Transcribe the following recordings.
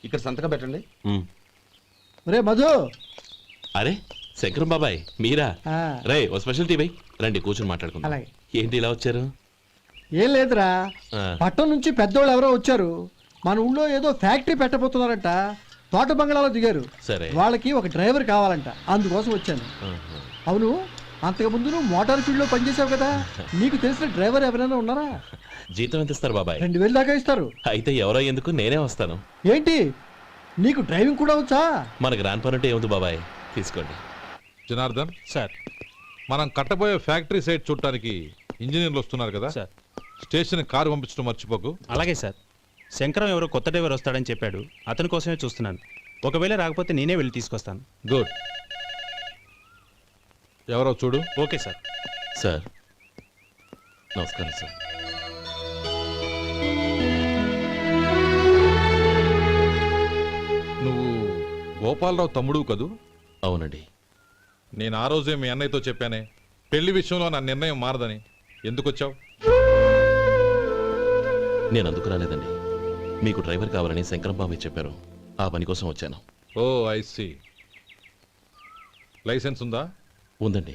ఇక్కడ సంతకం పెట్టండి. రే మధు. అరే శంకరం బాబాయ్ మీరా? ఆ. రే ఓ స్పెషల్ టీ బై రండి కూర్చొని మాట్లాడుకుందాం. అలాగే. ఏంటి ఇలా వచ్చారు? ఏం లేదురా, ఆ. పట్టణం నుంచి పెద్దోళ్ళు ఎవరో వచ్చారు. మన ఊళ్ళో ఏదో ఫ్యాక్టరీ పెట్టబోతున్నారంట. తోట బంగ్లాలో దిగారు. సరే. వాళ్ళకి ఒక డ్రైవర్ కావాలంట, అందుకోసం వచ్చాను. ఆహా. అవును, అంతకుముందు నువ్వు మోటార్ ఫీల్డ్ లో పనిచేసావు కదా, నీకు తెలిసిన డ్రైవర్ ఎవరైనా ఉన్నారా? జీతం ఎంత ఇస్తారు బాబాయ్? 2000 దాకా ఇస్తారు. అయితే ఎవరో ఎందుకు, నేనే వస్తాను. ఏంటి, నీకు డ్రైవింగ్ కూడా వచ్చా? మనకు రాని పని ఉంటే ఏముంది బాబాయ్, తీసుకోండి. జనార్దన్ సార్. మనం కట్టబోయే ఫ్యాక్టరీ సైట్ చూడటానికి ఇంజనీర్లు వస్తున్నారు కదా సార్. స్టేషన్ కారు పంపించడం మర్చిపోకు. అలాగే సార్. శంకరం ఎవరో కొత్త డ్రైవర్ వస్తాడని చెప్పాడు, అతని కోసమే చూస్తున్నాను. ఒకవేళ రాకపోతే నేనే వెళ్ళి తీసుకొస్తాను. గుడ్. ఎవరో చూడు. Okay sir. సార్ నమస్కారం సార్. నువ్వు గోపాలరావు తమ్ముడు కదూ? అవునండి. నేను ఆ రోజే మీ అన్నయ్యతో చెప్పానే, పెళ్లి విషయంలో నా నిర్ణయం మారదని. ఎందుకు వచ్చావు? నేను అందుకు రాలేదండి, మీకు డ్రైవర్ కావాలని శంకరం బాబాయ్ చెప్పారు, ఆ పని కోసం వచ్చాను. ఓ ఐ సీ. లైసెన్స్ ఉందా? ఉందండి.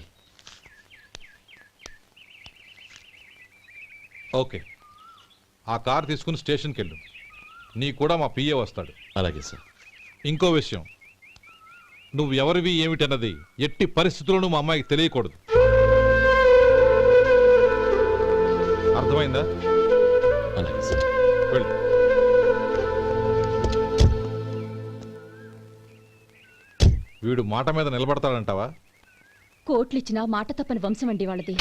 ఓకే, ఆ కార్ తీసుకుని స్టేషన్కి వెళ్ళు. నీ కూడా మా పిఏ వస్తాడు. అలాగే సార్. ఇంకో విషయం, నువ్వు ఎవరివి ఏమిటన్నది ఎట్టి పరిస్థితుల్లోనూ మా అమ్మాయికి తెలియకూడదు. అర్థమైందా? అలాగే సార్. వెళ్ళు. వీడు మాట మీద నిలబడతాడంటావా? కోట్లిచ్చినా మాట తప్పని వంశం అండి వాళ్ళది.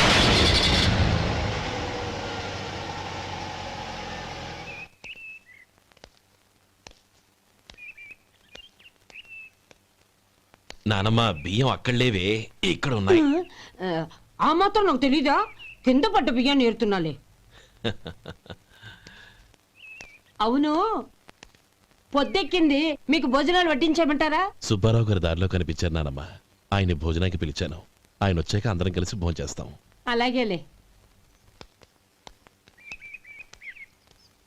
నానమ్మ బియ్యం అక్కడలేవే, ఇక్కడ ఉన్నాయి. ఆ మాత్రం నాకు తెలీదా? కింద పడ్డ బియ్యాన్ని ఏరుతున్నాలే. అవును, పొద్దెక్కింది, మీకు భోజనాలు వడ్డించమంటారా? సుబ్బారావు గారి దారిలో కనిపించారు నానమ్మ, ఆయన భోజనానికి పిలిచాను. ఆయన వచ్చాక అందరం కలిసి భోజనం చేస్తాం. అలాగేలే.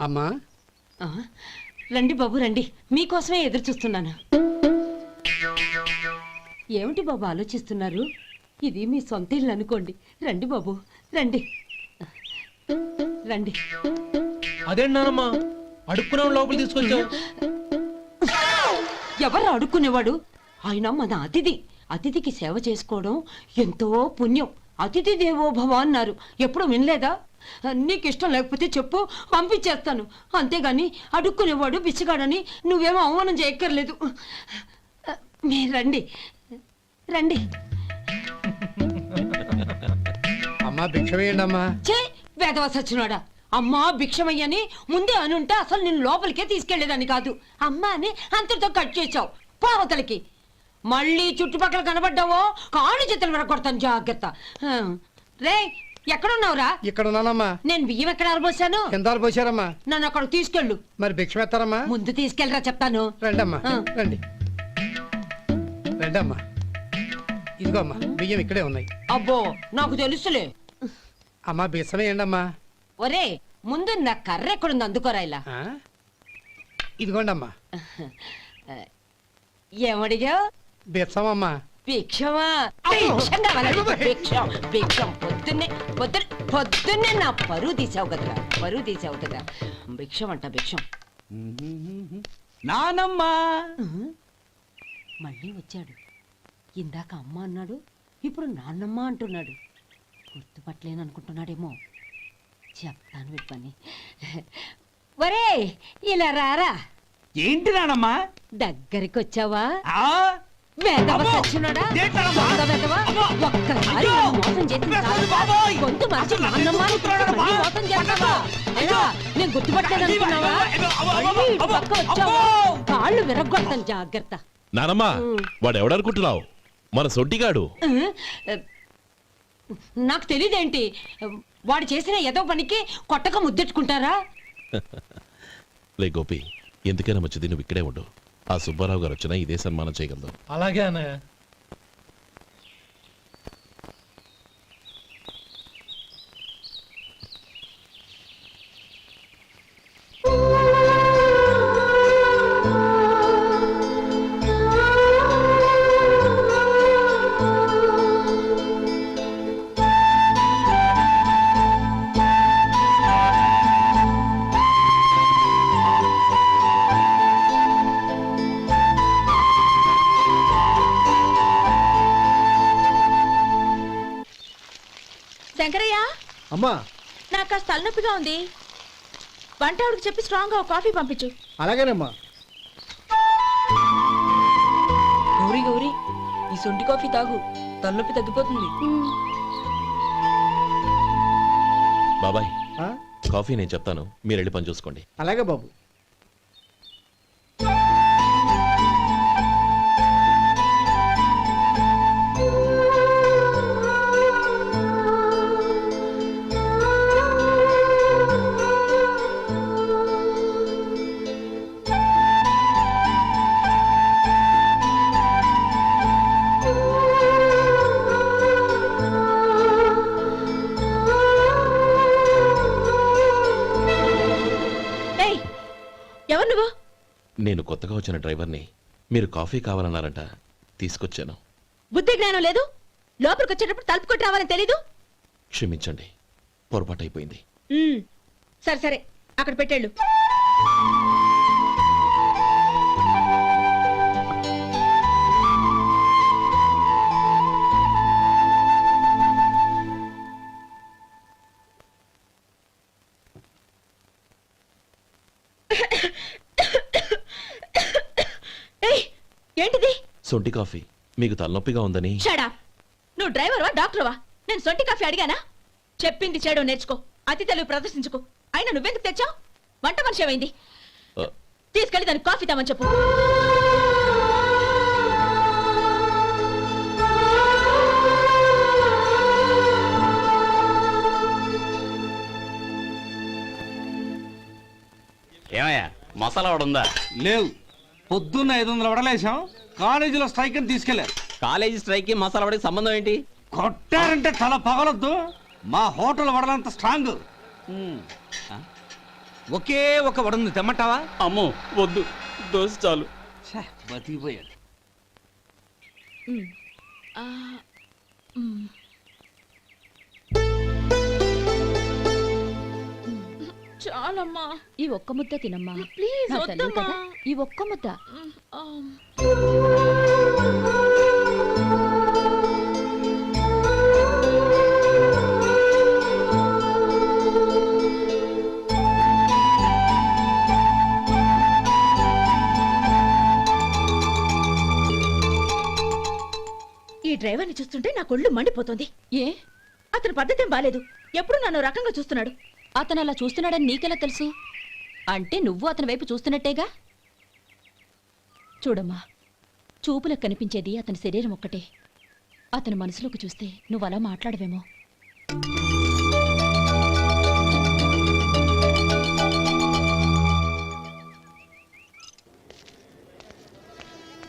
అమ్మా. ఆ, రండి బాబు రండి, మీకోసమే ఎదురు చూస్తున్నాను. ఏమిటి బాబు ఆలోచిస్తున్నారు? ఇది మీ సొంత ఇల్లు అనుకోండి. రండి బాబు రండి రండి. అదేంటమ్మా అడుక్కునే లోపల తీసుకొచ్చావు? ఎవరు అడుక్కునేవాడు? ఆయన మన అతిథి. అతిథికి సేవ చేసుకోవడం ఎంతో పుణ్యం. అతిథి దేవో భవ అన్నారు, ఎప్పుడు వినలేదా? నీకు ఇష్టం లేకపోతే చెప్పు, పంపించేస్తాను. అంతేగాని అడుక్కునేవాడు బిచ్చగాడని నువ్వేమో అవమానం చేయక్కర్లేదు. మీరు రండి రండి. అమ్మా భిక్ష వేయండి అమ్మా. చే వేదవ సచ్చినోడా, అమ్మా భిక్షమయ్యని ముందే అనుంటే అసలు నిన్ను లోపలికే తీసుకెళ్లేదని కాదు. అమ్మ అని అంతటితో కట్ చేసావు. పోవతలకి మళ్ళీ చుట్టుపక్కల కనబడ్డావో కాళ్ళు చేతులు విరగొడతాను, జాగ్రత్త. రే ఎక్కడున్నావురా? ఇక్కడ ఉన్నానమ్మా. నేను బియ్యం ఎక్కడ ఆరబోసాను? కింద పోసారమ్మా. నన్ను అక్కడ తీసుకెళ్ళు. మరి భిక్ష పెడతారమ్మా? ముందు తీసుకెళ్ళరా చెప్తాను. రండమ్మా ఆ. రండి రండమ్మా. ఇదిగో అమ్మా, బియ్యం ఇక్కడే ఉన్నాయి. అబ్బో నాకు తెలుసులే. అమ్మా బియ్యం వేయండి అమ్మా. ఒరే ముందు నా కర్ర ఎక్కడుంది, అందుకోరా ఇలా. ఇదిగోండి అమ్మా. ఏమడిగా? బిచ్చమమ్మా. భిక్షమా? భిక్షం కావాలండి, భిక్షం భిక్షం. పొద్దున్నే నా పరువు తీసావు కదరా, పరువు తీసావు కదా. భిక్షం అంట భిక్షం. నానమ్మా మళ్ళీ వచ్చాడు. ఇందాక అమ్మ అన్నాడు, ఇప్పుడు నాన్నమ్మ అంటున్నాడు. గుర్తుపట్టలేననుకుంటున్నాడేమో. చెప్తాను వీడి పని. ఒరే ఇలా రారా. ఏంటి నానమ్మా? దగ్గరికి వచ్చావా? వేదవ సచ్చినోడా, దొంగ వేదవ. ఒక్కసారి నన్ను మోసం చేసింది చాలు. గొంతు మార్చి నాన్నమ్మ అని పిలిచి మళ్ళీ మోసం చేస్తావా? ఎలా? నేను గుర్తుపట్టలేదనుకున్నావా? మళ్ళీ ఇటు పక్క వచ్చావా? కాళ్ళు విరగొడతాను, జాగ్రత్త. నానమ్మ వాడు ఎవడనుకుంటున్నావు? మన సొంటిగాడు. నాకు తెలీదేంటి? వాడు చేసిన ఏదో పనికి కొట్టక ముద్దెట్టుకుంటారా? లే గోపి, ఎందుకైనా మంచిది నువ్వు ఇక్కడే ఉండు. ఆ సుబ్బారావు గారు వచ్చినా ఇదే సన్మానం చేయగలదు. అలాగే అన్నయ్య. అమ్మా నాకు కాస్త తలనొప్పిగా ఉంది. వంట ఆవిడకి చెప్పి స్ట్రాంగ్గా ఒక కాఫీ పంపించు. అలాగేనమ్మా. గౌరీ గౌరీ, ఈ సొంటి కాఫీ తాగు, తలనొప్పి తగ్గిపోతుంది. బాబాయ్ ఆ? కాఫీ నేను చెప్తాను, మీరు వెళ్ళి పని చూసుకోండి. అలాగే బాబు. ఏయ్, ఎవరు నువ్వు? నేను కొత్తగా వచ్చిన డ్రైవర్ని. మీరు కాఫీ కావాలన్నారంట, తీసుకొచ్చాను. బుద్ధి జ్ఞానం లేదు. లోపలికి వచ్చేటప్పుడు తలుపు కొట్టి రావాలని తెలీదు. క్షమించండి, పొరపాటు అయిపోయింది. సరే సరే, అక్కడ పెట్టేళ్ళు. ఏయ్, ఏంటిది? సొంటి కాఫీ. మీకు తలనొప్పిగా ఉందని. షడా, నువ్వు డ్రైవర్వా డాక్టర్వా? నేను సొంటి కాఫీ అడిగానా? చెప్పింది చేయడం నేర్చుకో, అతి తెలివి ప్రదర్శించుకో. అయినా నువ్వెందుకు తెచ్చావు? వంట మనిషి ఏమైంది? ఆ, తీసుకెళ్ళి దానికి కాఫీ తామని చెప్పు. ఏమయ్యా మసాలా వాడు ఉందా? లేవు. పొద్దున్న 500 వడలేసాం. కాలేజీలో స్ట్రైక్ అని తీసుకెళ్లారు. కాలేజీ స్ట్రైక్ కి మసాలా వాడికి సంబంధం ఏంటి? కొట్టారంటే తల పగలొద్దు. మా హోటల్ వడలంత స్ట్రాంగ్. ఒకే ఒక వడుంది, తెమ్మంటావా? అమ్మో వద్దు, దోశ చాలు. బతికిపోయాడు. చాలమ్మా, ఈ ఒక్క ముద్ద తినమ్మా. ప్లీజ్ నా తల్లి వద్దమ్మా. కదా, ఈ ఒక్క ముద్ద. ఈ డ్రైవర్ని చూస్తుంటే నా కొళ్ళు మండిపోతుంది. ఏ, అతని పద్ధతేం బాలేదు. ఎప్పుడు నన్ను రకంగా చూస్తున్నాడు. అతను అలా చూస్తున్నాడని నీకెలా తెలుసు? అంటే నువ్వు అతని వైపు చూస్తున్నట్టేగా. చూడమ్మా, చూపులకు కనిపించేది అతని శరీరం ఒక్కటే. అతని మనసులోకి చూస్తే నువ్వు అలా మాట్లాడవేమో.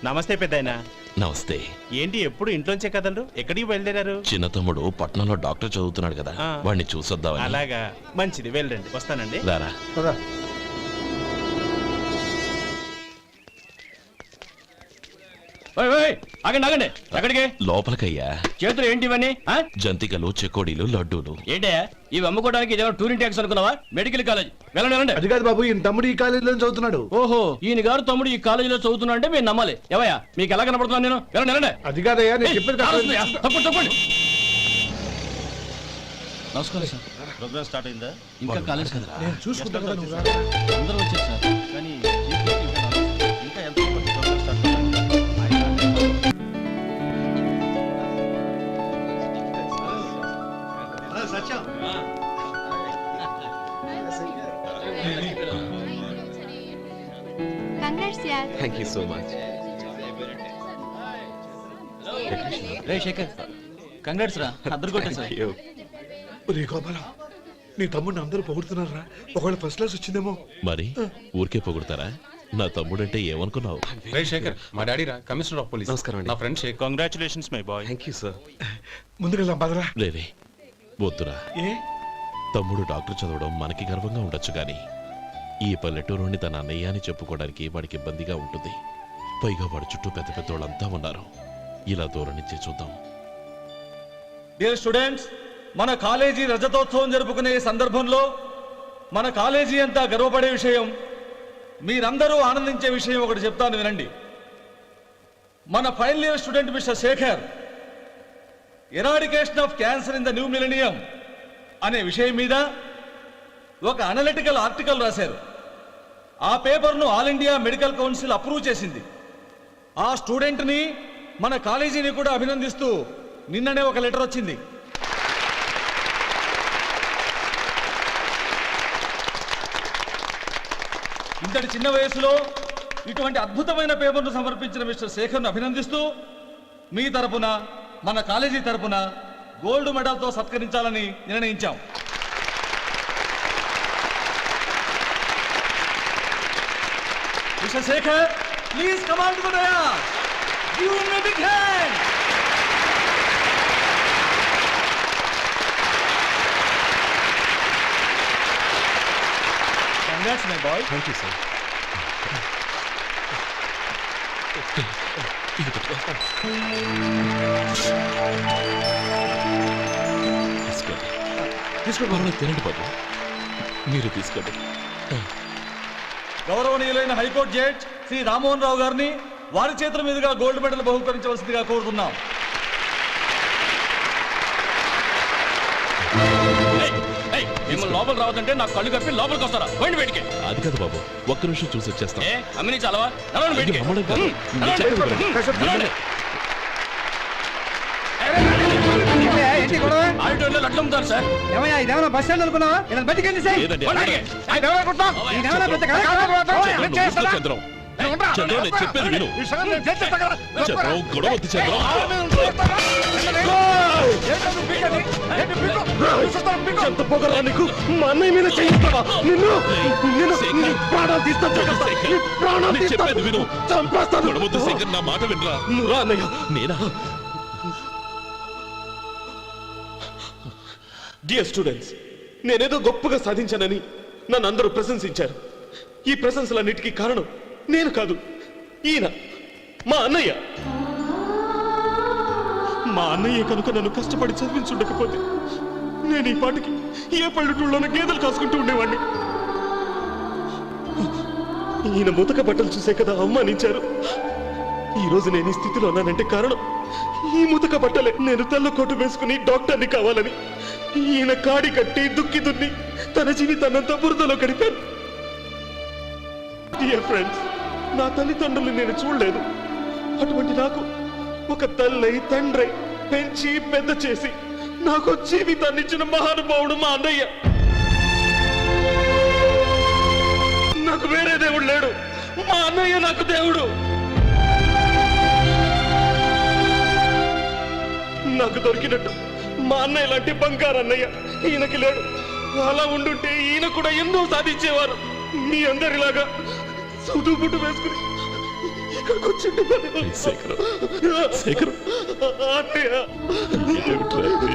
నమస్తే పెద్దాయనా. నమస్తే. ఏంటి ఎప్పుడు ఇంట్లోంచే కదలరు? ఎక్కడికి బయలుదేరారు? చిన్న తమ్ముడు పట్నంలో డాక్టర్ చదువుతున్నాడు కదా, ఆ. వాడిని చూసొద్దామని. అలాగా, మంచిది, వెళ్ళండి. వస్తానండి. రారా. పద. ఆగండి ఆగండి, ఎక్కడికి? లోపలికయ్యా. చేతులు ఏంటి ఇవన్నీ? జంతికలు, చెకోడీలు, లడ్డూలు. ఏంటయ్యా ఇవి అమ్ముకోవడానికి ఇదేమో టూరింగ్ ట్యాక్స్ అనుకున్నావా? మెడికల్ కాలేజ్, వెళ్ళండి వెళ్ళండి. అది కాదు బాబు, ఈయన తమ్ముడు ఈ కాలేజీలో చదువుతున్నాడు. ఓహో, ఈయన గారు తమ్ముడు ఈ కాలేజీలో చదువుతున్నా అంటే మీరు నమ్మాలి. ఎవయా మీకు ఎలా కనపడుతున్నాను నేను? వెళ్ళండి వెళ్ళండి. అది కాదయ్యా, నేను ఏయ్, చెప్పేది కారు కాదు. వస్తుందయ్యా. తప్పండి తప్పండి. నమస్కారం సార్. ప్రోగ్రామ్ స్టార్ట్ అయిందా? ఇంకా కాలేజ్ కదా. నేను చూసుకుంటాను కదా, నువ్వు రా. అందరూ వచ్చారు సార్. కానీ ఇంకా ఎంత ప్రోగ్రామ్ స్టార్ట్ అవ్వాలి? Thank you so much. రే శేఖర్, కంగ్రాట్స్ రా, అద్దరు కొట్టేశావు. ఒరే గోపాల, నీ తమ్ముడిని అందరూ పొగుడుతున్నారా? ఒకవేళ ఫస్ట్ క్లాస్ వచ్చిందేమో. మరి ఊరికే పొగుడతారా? నా తమ్ముడంటే ఏమనుకున్నావు? రే శేఖర్, మా డాడీ రా, కమిషనర్ ఆఫ్ పోలీస్. నమస్కారం అండి. నా friend Shekhar. Congratulations my boy. Thank you sir. ముందుకెళ్దాం పదరా. రేరే వద్దురా. ఏ తమ్ముడు డాక్టర్ చదవడం మనకి గర్వంగా ఉండొచ్చు కానీ ఈ పల్లెటూరుని తన అన్నయ్య అని చెప్పుకోవడానికి వాడికి ఇబ్బందిగా ఉంటుంది. పైగా వాడి చుట్టూ పెద్ద పెద్దోళ్ళంతా ఉన్నారు. ఇలా దూరం నుంచి చూద్దాం. డియర్ స్టూడెంట్స్, మన కాలేజీ రజతోత్సవం జరుపుకునే సందర్భంలో మన కాలేజీ అంతా గర్వపడే విషయం, మీరందరూ ఆనందించే విషయం ఒకటి చెప్తాను వినండి. మన final year student mister Shekhar, eradication of cancer in the new millennium అనే విషయం మీద ఒక అనలిటికల్ ఆర్టికల్ రాశారు. ఆ పేపర్ను All India Medical Council approve చేసింది. ఆ స్టూడెంట్ని మన కాలేజీని కూడా అభినందిస్తూ నిన్ననే ఒక లెటర్ వచ్చింది. ఇంతటి చిన్న వయసులో ఇటువంటి అద్భుతమైన పేపర్ను సమర్పించిన మిస్టర్ శేఖర్ను అభినందిస్తూ మీ తరపున మన కాలేజీ తరపున గోల్డ్ మెడల్తో సత్కరించాలని నిర్ణయించాం. Mister Shekhar, please come on to the dais. Give him a big hand. Congrats my boy. Thank you sir. ఇది పెట్టుకో. తీసుకోండి. తీసుకోండి, తినండి బాబు. మీరు తీసుకోండి. గౌరవనీయులైన హైకోర్టు జడ్జ్ శ్రీ రామ్మోహన్ రావు గారిని వారి చేతుల మీదుగా గోల్డ్ మెడల్ బహుకరించవలసిందిగా కోరుతున్నాం. మిమ్మల్ని లోపల రావద్దంటే నాకు కళ్ళు కప్పి లోపలికి వస్తారా? పోయింది బయటికి. అది కాదు బాబు, ఒక్క నిమిషం చూసి వచ్చేస్తాం. అమ్మిని చాలవా? నడవండి బయటికి. అమ్మడం కాదు. నేను చెప్పేది వినండి. ఆడిటోరియంలో లడ్లు అమ్ముతారు సార్. ఏమయ్యా ఇదేమన్నా బస్ స్టాండ్ అనుకున్నావా? ఇలా బయటికి లేదండి, అలాగే. చంద్రం, చంద్రం, నేను చెప్పేది విను. చంద్రం, గొడవ వద్దు చంద్రం. ఎంత పొగరా నీకు? మా అన్నయ్య మీద చేయిస్తావా? నిన్ను ప్రాణాలు నేను చెప్పేది విను. చంపేస్తాను. గొడవ వద్దు శేఖర్, నా మాట వినరా. నువ్వు రా అన్నయ్య. నేనా? డియర్ స్టూడెంట్స్, నేనేదో గొప్పగా సాధించానని నన్ను అందరూ ప్రశంసించారు. ఈ ప్రశంసలన్నిటికీ కారణం నేను కాదు, ఈయన మా అన్నయ్య. మా అన్నయ్య కనుక నన్ను కష్టపడి చదివించుండకపోతే నేను ఈ పాటికి ఏ పల్లెటూళ్ళలోనూ గేదెలు కాసుకుంటూ ఉండేవాడిని. ఈయన ముతక బట్టలు చూసే కదా అవమానించారు. ఈ రోజు నేను ఈ స్థితిలో ఉన్నానంటే కారణం ఈ ముతక బట్టలే. నేను తెల్ల కోటు వేసుకుని డాక్టర్ని కావాలని ఈయన కాడి కట్టి దుక్కి దున్ని తన జీవితాన్నంతా బురదలో గడిపారు. డియర్ ఫ్రెండ్స్, నా తల్లిదండ్రులు నేను చూడలేదు. అటువంటి నాకు ఒక తల్లై తండ్రి పెంచి పెద్ద చేసి నాకు జీవితాన్ని ఇచ్చిన మహానుభావుడు మా అన్నయ్య. నాకు వేరే దేవుడు లేడు, మా అన్నయ్య నాకు దేవుడు. నాకు దొరికినట్టు మా అన్నయ్య లాంటి బంగారు అన్నయ్య ఈయనకి లేడు. అలా ఉండుంటే ఈయన కూడా ఎన్నో సాధించేవారు. మీ అందరిలాగా సుడుబుట్టు వేసుకుని ఇక్కడికి వచ్చి శేఖర్, శేఖర్, అన్నయ్య. ఏమిట్రా ఇది?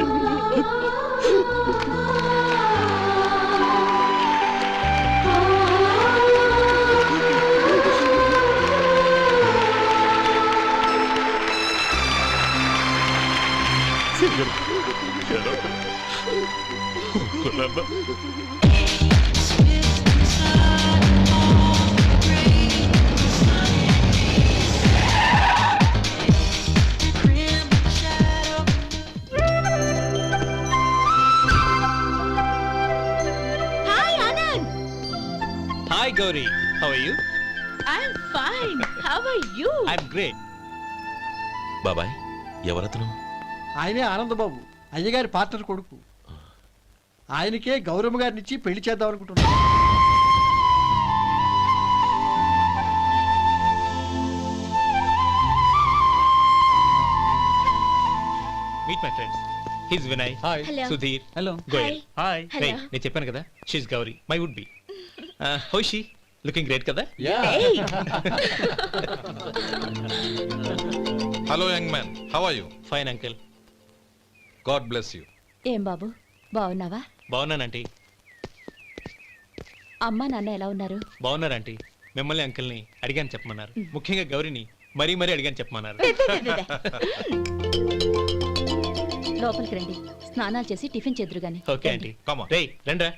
శేఖర్, ఒక్కడన్నా. Hi Anand. Hi Gowri, how are you? I'm fine. How are you? I'm great. బాబాయ్, ఎవరతను? ఆయనే ఆనందబాబు, అయ్యగారి పార్ట్నర్ కొడుకు. ఆయనకే గౌరమ్మ గారిని ఇచ్చి పెళ్లి చేద్దాం అనుకుంటున్నాను. Meet my friends. His Vinay, Hello. Sudheer, hello. Goyal. Hi. Hello. నేను చెప్పాను కదా, she's Gauri, my would be. How she? Looking great కదా? Hey. Hello young man, how are you? Fine uncle. God bless you. ఏం బాబు, బాగున్నావా? బాగున్నానంటీ. అమ్మా నాన్న ఎలా ఉన్నారు? బాగున్నారంటీ. మిమ్మల్ని అంకిల్ని అడిగాను చెప్పమన్నారు. ముఖ్యంగా గౌరీని మరీ మరీ అడిగాను చెప్పమన్నారు. లోపలికి రండి, స్నానాలు చేసి టిఫిన్ చేద్దురు గాని. Okay aunty. Come on. రేయ్ రండ్రా.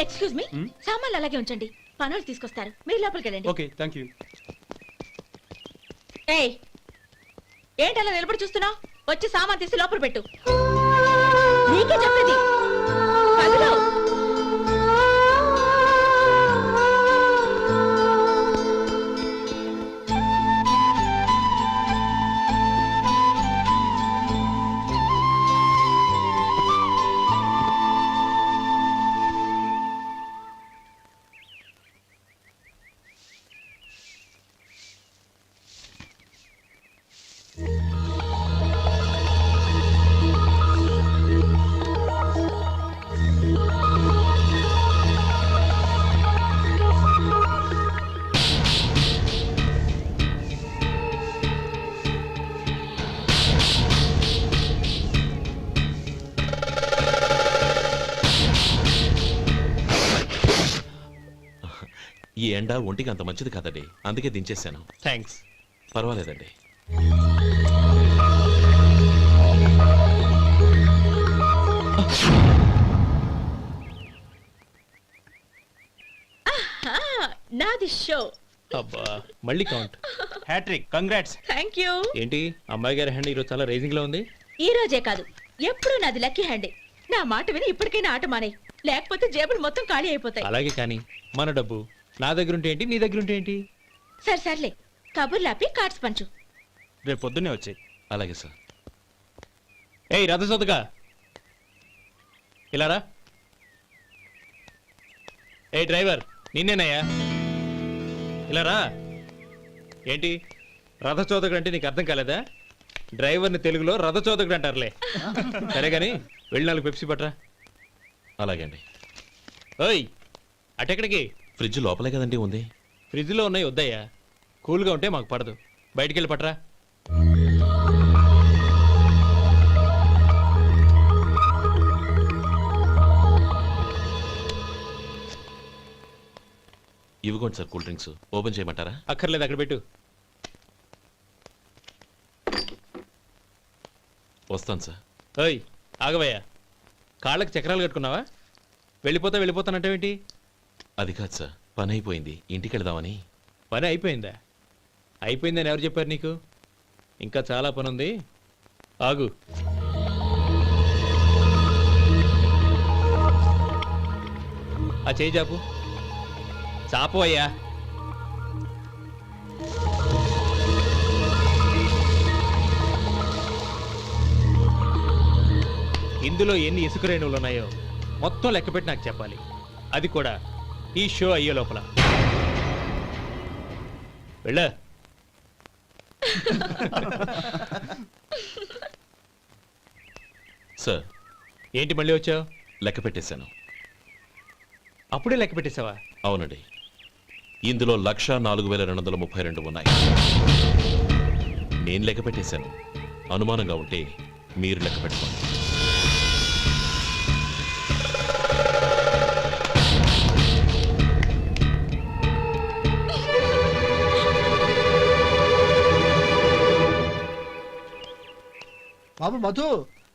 ఎక్స్క్యూజ్ మీ, సామాన్లు అలాగే ఉంచండి, పనులు తీసుకొస్తారు. మీరు లోపలికి వెళ్ళండి. Okay, thank you. ఏయ్ ఏంటలా నిలబడి చూస్తున్నావు? వచ్చి సామాన్ తీసి లోపల పెట్టు. నీకే చెప్పేది. కదులు. ఈ ఎండ ఒంటికి అంత మంచిది కాదండి, అందుకే దించేశాను. థ్యాంక్స్. పర్వాలేదండి. నాది షో. అబ్బా మళ్ళీ count. Hattrick, congrats. Thank you. ఏంటి అమ్మాయి గారి హ్యాండ్ ఈరోజు చాలా రైజింగ్ లో ఉంది? ఈ రోజే కాదు, ఎప్పుడు నాది లక్కీ హ్యాండే. నా మాట విని ఇప్పటికైనా ఆట మానే, లేకపోతే జేబులు మొత్తం ఖాళీ అయిపోతాయి. అలాగే కానీ మన డబ్బు నా దగ్గర ఉంటే ఏంటి, నీ దగ్గర ఉంటే ఏంటి? సరే సర్లే, కబుర్లాపి కార్డ్స్ పంచు. రేపు పొద్దున్నే వచ్చాయి. అలాగే సార్. ఏయ్ రథసోదగా ఇలారా. ఏ డ్రైవర్ నిన్నేనయ్యా, ఇలారా. ఏంటి రథచోదకుడు అంటే నీకు అర్థం కాలేదా? డ్రైవర్ని తెలుగులో రథచోదకుడు అంటారులే. సరే కానీ వెళ్ళి 4 పెప్సీ పట్రా. అలాగే అండి. ఓయ్ అటెక్కడికి? ఫ్రిడ్జ్ లోపలే కదండి ఉంది. ఫ్రిడ్జ్లో ఉన్నాయి వద్దయ్యా, కూల్గా ఉంటే మాకు పడదు. బయటికి వెళ్ళి పట్రా. ఇవ్వకోండి సార్ కూల్ డ్రింక్స్. ఓపెన్ చేయమంటారా? అక్కర్లేదు, అక్కడ పెట్టు. వస్తాను సార్. ఓయ్ ఆగవయ్యా, కాళ్ళకి చక్రాలు కట్టుకున్నావా? వెళ్ళిపోతానంటావేంటి? అది కాదు సార్, పని అయిపోయింది, ఇంటికి వెళదామని. పని అయిపోయిందా? అయిపోయిందని ఎవరు చెప్పారు నీకు? ఇంకా చాలా పని ఉంది, ఆగు. ఆ చేయి చాపు. చాపు అయ్యా. ఇందులో ఎన్ని ఇసుక రేణువులు ఉన్నాయో మొత్తం లెక్కపెట్టి నాకు చెప్పాలి. అది కూడా ఈ షో అయ్యే లోపల. వెళ్ళ. సార్ ఏంటి మళ్ళీ వచ్చావు? లెక్క పెట్టేశాను. అప్పుడే లెక్క పెట్టేశావా? అవునండి. ఇందులో 1,04,232 ఉన్నాయి. నేను లెక్క పెట్టేశాను. అనుమానంగా ఉంటే మీరు లెక్క పెట్టుకోండి. బాబు మధు,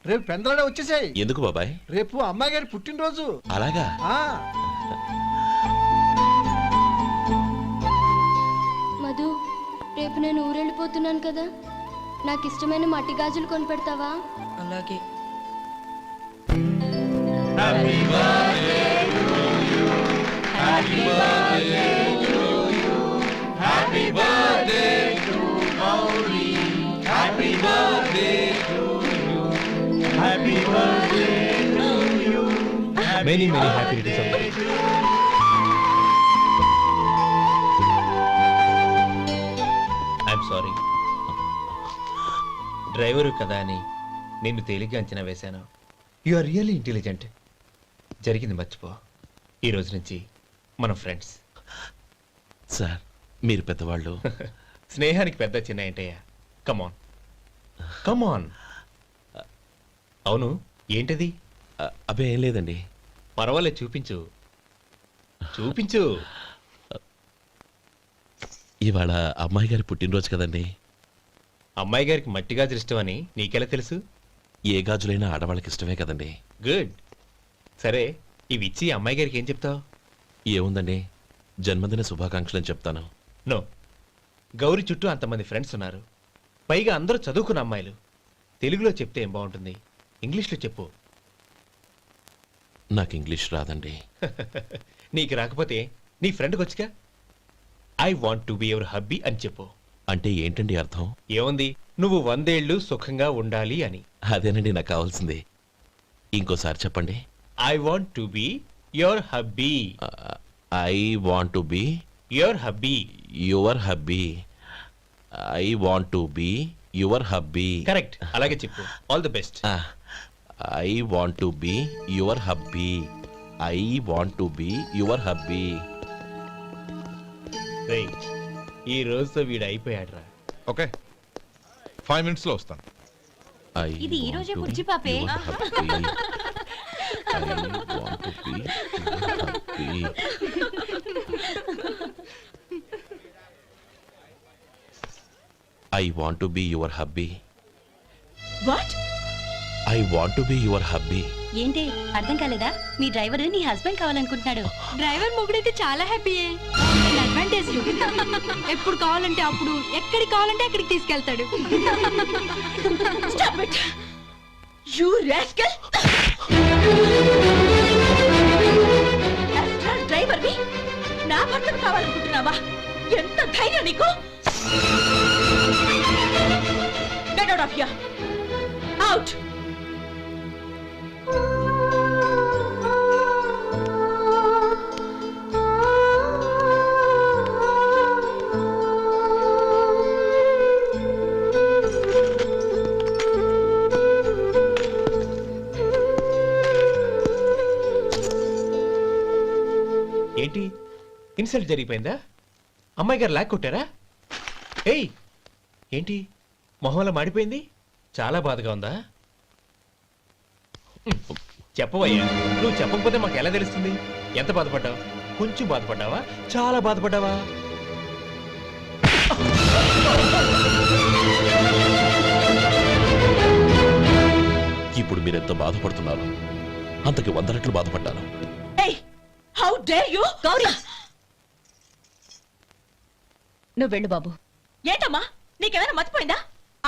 రేపు పెందలాడే వచ్చేసాయి. ఎందుకు బాబాయ్? రేపు అమ్మాయి గారి పుట్టినరోజు. అలాగా? మధు, రేపు నేను ఊరెళ్ళిపోతున్నాను కదా, నాకు ఇష్టమైన మట్టి గాజులు కొని పెడతావా? అలాగే. Many happy returns. I'm sorry. Driver కదా అని నిన్ను తేలిగ్గా అంచనా వేశాను. You are really intelligent. జరిగింది మర్చిపో. ఈ రోజు నుంచి మనం ఫ్రెండ్స్. సార్ మీరు పెద్దవాళ్ళు. స్నేహానికి పెద్ద చిన్న ఏంటయ్యా? కమాన్ కమాన్. అవును, ఏంటది? అబ్బే ఏం లేదండి. పర్వాలేదు, చూపించు చూపించు. ఇవాళ అమ్మాయి గారి పుట్టినరోజు కదండి. అమ్మాయి గారికి మట్టి గాజులు ఇష్టమని నీకెలా తెలుసు? ఏ గాజులైనా ఆడవాళ్ళకి ఇష్టమే కదండి. గుడ్. సరే, ఇవి ఇచ్చి అమ్మాయి గారికి ఏం చెప్తావు? ఏముందండి, జన్మదిన శుభాకాంక్షలు అని చెప్తాను. నో, గౌరీ చుట్టూ అంతమంది ఫ్రెండ్స్ ఉన్నారు, పైగా అందరూ చదువుకున్న అమ్మాయిలు. తెలుగులో చెప్తే ఏం బాగుంటుంది, ఇంగ్లీష్లో చెప్పు. నాకు ఇంగ్లీష్ రాదండి. నీకు రాకపోతే నీ ఫ్రెండ్కి వచ్చిగా I want to be your hubby అని చెప్పు. అంటే ఏంటండి అర్థం? ఏముంది, నువ్వు 100 ఏళ్ళు సుఖంగా ఉండాలి అని. అదేనండి నాకు కావాల్సింది. ఇంకోసారి చెప్పండి. I want to be your hubby. I want to be your hubby. Your hubby. I want to be your hubby. Correct, అలాగే చెప్పు. All the best. I want to be your hubby. I want to be your hubby. ఈ రోజుతో వీడు అయిపోయాడ్రా. Okay, 5 minutes లో వస్తాను. ఇది ఈ రోజే పుచ్చి పాపే. I want to be your hubby. What? I want to be your hubby. ఏంటి అర్థం కాలేదా? మీ డ్రైవర్ నీ హస్బెండ్ కావాలనుకుంటున్నాడు. డ్రైవర్ మొగుడైతే చాలా హ్యాపీయే. అడ్వాంటేజ్ ఎప్పుడు కావాలంటే అప్పుడు, ఎక్కడికి కావాలంటే అక్కడికి తీసుకెళ్తాడు. Stop it! You rascal! Driver వి నా భర్తను కావాలనుకుంటున్నావా? ఎంత ధైర్యం నీకు? Get out of here! Out! ఏంటి, ఇన్సల్ట్ జరిగిపోయిందా? అమ్మాయి గారు లాక్ కొట్టారా? ఏయ్, ఏంటి మొహంలో మాడిపోయింది? చాలా బాధగా ఉందా? చెప్పవయ్యా, నువ్వు చెప్పకపోతే మాకు ఎలా తెలుస్తుంది? ఎంత బాధపడ్డావు? కొంచెం బాధపడ్డావా? చాలా బాధపడ్డావా? ఇప్పుడు మీరెంత బాధపడుతున్నారు, అంతకి 100 రెట్లు బాధపడ్డాను. How dare you? గౌరీ, నువ్వు వెళ్ళు బాబు. ఏంటమ్మా, నీకేమైనా మర్చిపోయిందా?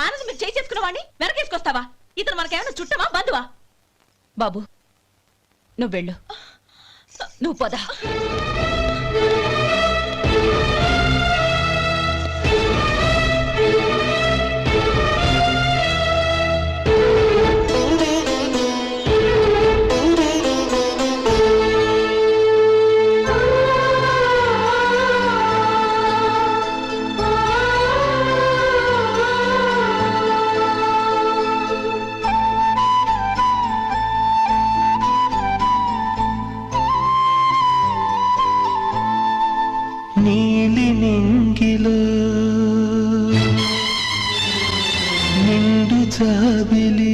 ఆనందం మీరు చేసుకున్న వాడిని వెనకేసుకొస్తావా? ఇతను మనకేమైనా చుట్టమా, బంధువా? బాబు నువ్వు వెళ్ళు, నువ్వు పద. నీలి నింగిలో నిండు జాబిలి